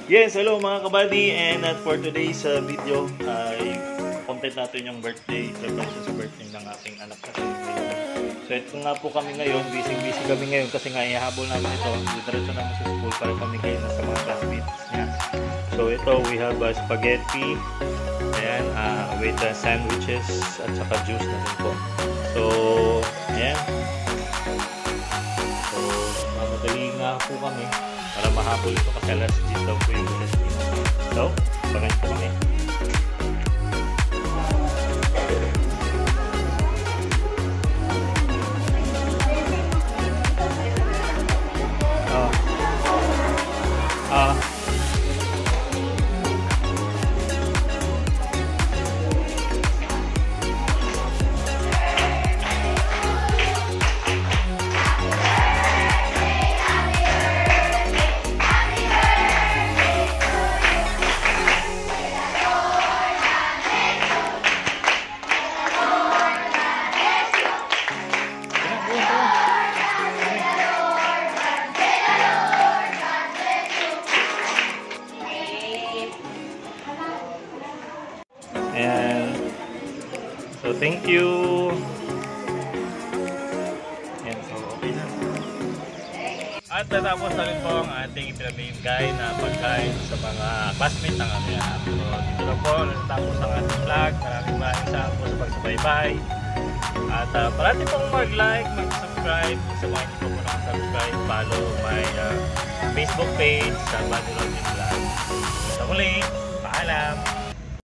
Yes, hello mga kabady, and for today's video ay content natin yung birthday celebration sa birthday ng ating anak na si Mayon. So ito nga po kami ngayon, busy kami ngayon kasi nga ihabol namin ito, diretso namin sa school para pamigay na sa mga classmates niya. So ito, we have spaghetti, ayan, with sandwiches at saka juice na rin po. So, ayan. So, mamadali nga po kami para mahabol ito kasi alas 10 daw po yung alas 10. So, pagayin po kami. And so thank you. And so okay na. At natapos na rin po ang ating ipinamigay na pagkain sa mga classmates ng aming anak. So dito na po natapos ang ating vlog. Maraming salamat po sa pagsubaybay. At parati pong mag-like, mag-subscribe. Sa mga hindi po nakasubscribe, follow my Facebook page sa Badilogin Vlog. Sa muli, paalam!